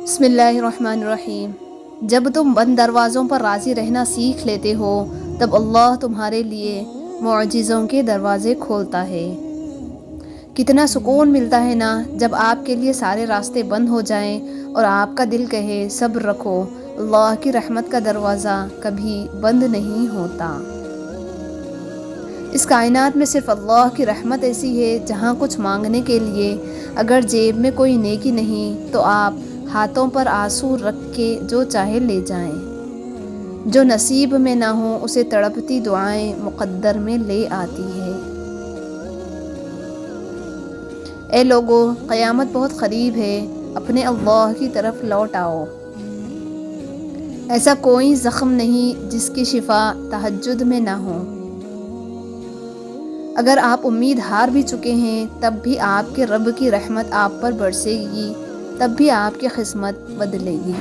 بسم اللہ الرحمن الرحیم۔ جب تم بند دروازوں پر راضی رہنا سیکھ لیتے ہو تب اللہ تمہارے لیے معجزوں کے دروازے کھولتا ہے۔ کتنا سکون ملتا ہے نا جب آپ کے لیے سارے راستے بند ہو جائیں اور آپ کا دل کہے صبر رکھو، اللہ کی رحمت کا دروازہ کبھی بند نہیں ہوتا۔ اس کائنات میں صرف اللہ کی رحمت ایسی ہے جہاں کچھ مانگنے کے لیے اگر جیب میں کوئی نیکی نہیں تو آپ ہاتھوں پر آنسو رکھ کے جو چاہے لے جائیں۔ جو نصیب میں نہ ہو اسے تڑپتی دعائیں مقدر میں لے آتی ہے۔ اے لوگو، قیامت بہت قریب ہے، اپنے اللہ کی طرف لوٹ آؤ۔ ایسا کوئی زخم نہیں جس کی شفا تہجد میں نہ ہو۔ اگر آپ امید ہار بھی چکے ہیں تب بھی آپ کے رب کی رحمت آپ پر برسے گی، تب بھی آپ کی قسمت بدلے گی۔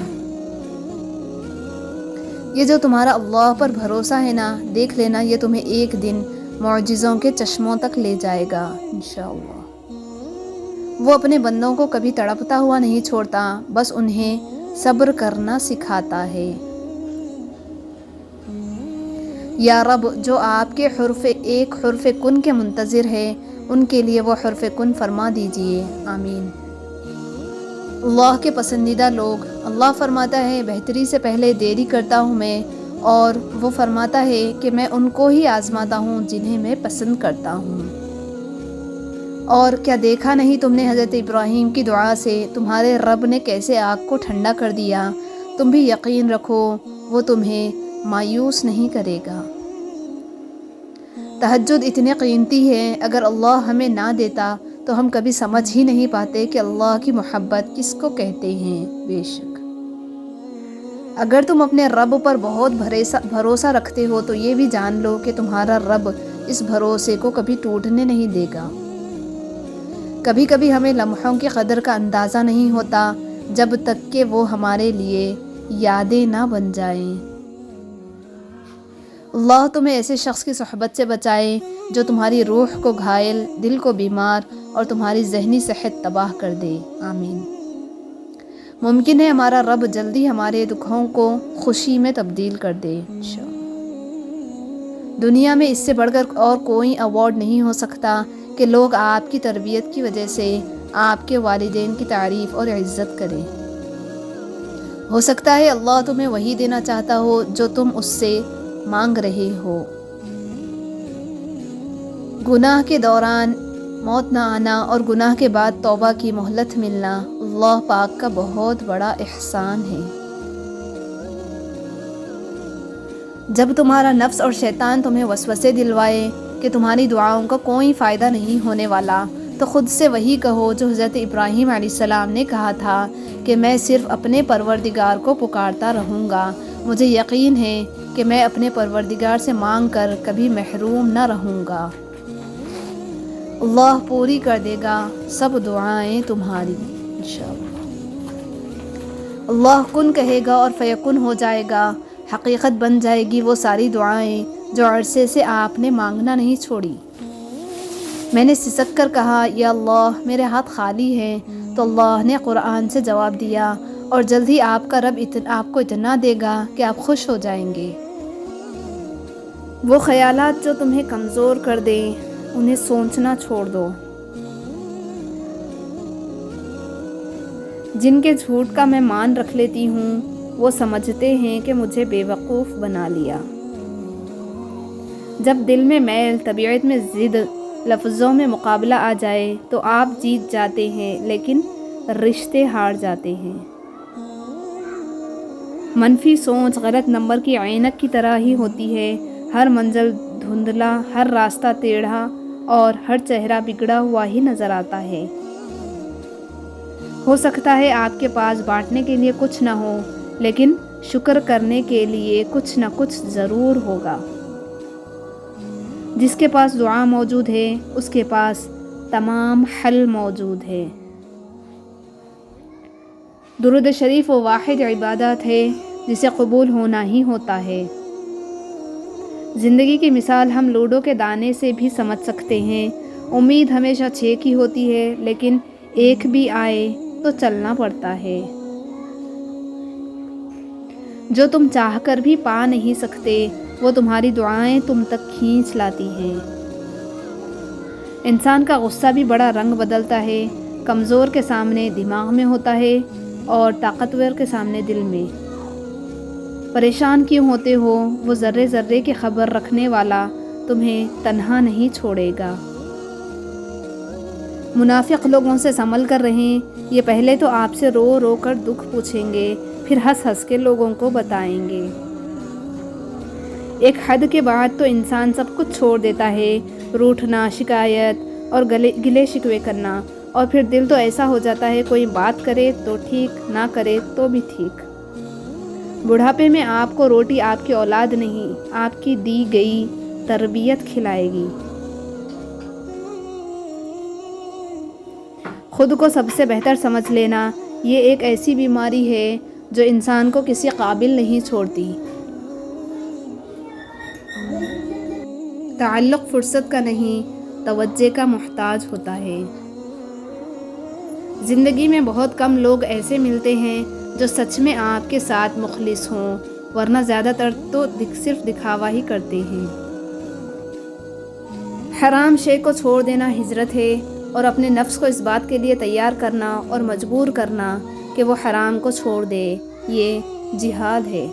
یہ جو تمہارا اللہ پر بھروسہ ہے نا، دیکھ لینا یہ تمہیں ایک دن معجزوں کے چشموں تک لے جائے گا انشاءاللہ۔ وہ اپنے بندوں کو کبھی تڑپتا ہوا نہیں چھوڑتا، بس انہیں صبر کرنا سکھاتا ہے۔ یا رب، جو آپ کے ایک حرف کن کے منتظر ہے ان کے لیے وہ حرف کن فرما دیجئے، آمین۔ اللہ کے پسندیدہ لوگ، اللہ فرماتا ہے بہتری سے پہلے دیری کرتا ہوں میں، اور وہ فرماتا ہے کہ میں ان کو ہی آزماتا ہوں جنہیں میں پسند کرتا ہوں۔ اور کیا دیکھا نہیں تم نے حضرت ابراہیم کی دعا سے تمہارے رب نے کیسے آگ کو ٹھنڈا کر دیا؟ تم بھی یقین رکھو وہ تمہیں مایوس نہیں کرے گا۔ تہجد اتنے قیمتی ہے، اگر اللہ ہمیں نہ دیتا تو ہم کبھی سمجھ ہی نہیں پاتے کہ اللہ کی محبت کس کو کہتے ہیں۔ بے شک اگر تم اپنے رب پر بہت بھروسہ رکھتے ہو تو یہ بھی جان لو کہ تمہارا رب اس بھروسے کو کبھی ٹوٹنے نہیں دے گا۔ کبھی کبھی ہمیں لمحوں کی قدر کا اندازہ نہیں ہوتا جب تک کہ وہ ہمارے لیے یادیں نہ بن جائیں۔ اللہ تمہیں ایسے شخص کی صحبت سے بچائے جو تمہاری روح کو گھائل، دل کو بیمار اور تمہاری ذہنی صحت تباہ کر دے، آمین۔ ممکن ہے ہمارا رب جلدی ہمارے دکھوں کو خوشی میں تبدیل کر دے انشاءاللہ۔ دنیا میں اس سے بڑھ کر اور کوئی ایوارڈ نہیں ہو سکتا کہ لوگ آپ کی تربیت کی وجہ سے آپ کے والدین کی تعریف اور عزت کریں۔ ہو سکتا ہے اللہ تمہیں وہی دینا چاہتا ہو جو تم اس سے مانگ رہے ہو۔ گناہ کے دوران موت نہ آنا اور گناہ کے بعد توبہ کی مہلت ملنا اللہ پاک کا بہت بڑا احسان ہے۔ جب تمہارا نفس اور شیطان تمہیں وسوسے دلوائے کہ تمہاری دعاؤں کا کوئی فائدہ نہیں ہونے والا تو خود سے وہی کہو جو حضرت ابراہیم علیہ السلام نے کہا تھا کہ میں صرف اپنے پروردگار کو پکارتا رہوں گا، مجھے یقین ہے کہ میں اپنے پروردگار سے مانگ کر کبھی محروم نہ رہوں گا۔ اللہ پوری کر دے گا سب دعائیں تمہاری انشاءاللہ۔ اللہ کن کہے گا اور فیکن ہو جائے گا، حقیقت بن جائے گی وہ ساری دعائیں جو عرصے سے آپ نے مانگنا نہیں چھوڑی۔ میں نے سسک کر کہا یا اللہ میرے ہاتھ خالی ہیں، تو اللہ نے قرآن سے جواب دیا، اور جلد ہی آپ کا رب آپ کو اتنا دے گا کہ آپ خوش ہو جائیں گے۔ وہ خیالات جو تمہیں کمزور کر دیں انہیں سوچنا چھوڑ دو۔ جن کے جھوٹ کا میں مان رکھ لیتی ہوں وہ سمجھتے ہیں کہ مجھے بے وقوف بنا لیا۔ جب دل میں میل، طبیعت میں ضد، لفظوں میں مقابلہ آ جائے تو آپ جیت جاتے ہیں لیکن رشتے ہار جاتے ہیں۔ منفی سوچ غلط نمبر کی عینک کی طرح ہی ہوتی ہے، ہر منزل دھندلا، ہر راستہ ٹیڑھا اور ہر چہرہ بگڑا ہوا ہی نظر آتا ہے۔ ہو سکتا ہے آپ کے پاس بانٹنے کے لیے کچھ نہ ہو، لیکن شکر کرنے کے لیے کچھ نہ کچھ ضرور ہوگا۔ جس کے پاس دعا موجود ہے اس کے پاس تمام حل موجود ہے۔ درود شریف وہ واحد عبادت ہے جسے قبول ہونا ہی ہوتا ہے۔ زندگی کی مثال ہم لوڈو کے دانے سے بھی سمجھ سکتے ہیں، امید ہمیشہ 6 کی ہوتی ہے لیکن ایک بھی آئے تو چلنا پڑتا ہے۔ جو تم چاہ کر بھی پا نہیں سکتے وہ تمہاری دعائیں تم تک کھینچ لاتی ہیں۔ انسان کا غصہ بھی بڑا رنگ بدلتا ہے، کمزور کے سامنے دماغ میں ہوتا ہے اور طاقتور کے سامنے دل میں۔ پریشان کیوں ہوتے ہو؟ وہ ذرے ذرے کی خبر رکھنے والا تمہیں تنہا نہیں چھوڑے گا۔ منافق لوگوں سے سنبھل کر رہیں، یہ پہلے تو آپ سے رو رو کر دکھ پوچھیں گے، پھر ہنس ہنس کے لوگوں کو بتائیں گے۔ ایک حد کے بعد تو انسان سب کچھ چھوڑ دیتا ہے، روٹھنا، شکایت اور گلے شکوے کرنا، اور پھر دل تو ایسا ہو جاتا ہے کوئی بات کرے تو ٹھیک، نہ کرے تو بھی ٹھیک۔ بڑھاپے میں آپ کو روٹی آپ کی اولاد نہیں، آپ کی دی گئی تربیت کھلائے گی۔ خود کو سب سے بہتر سمجھ لینا یہ ایک ایسی بیماری ہے جو انسان کو کسی قابل نہیں چھوڑتی۔ تعلق فرصت کا نہیں، توجہ کا محتاج ہوتا ہے۔ زندگی میں بہت کم لوگ ایسے ملتے ہیں جو سچ میں آپ کے ساتھ مخلص ہوں، ورنہ زیادہ تر تو صرف دکھاوا ہی کرتے ہیں۔ حرام شے کو چھوڑ دینا ہجرت ہے، اور اپنے نفس کو اس بات کے لیے تیار کرنا اور مجبور کرنا کہ وہ حرام کو چھوڑ دے، یہ جہاد ہے۔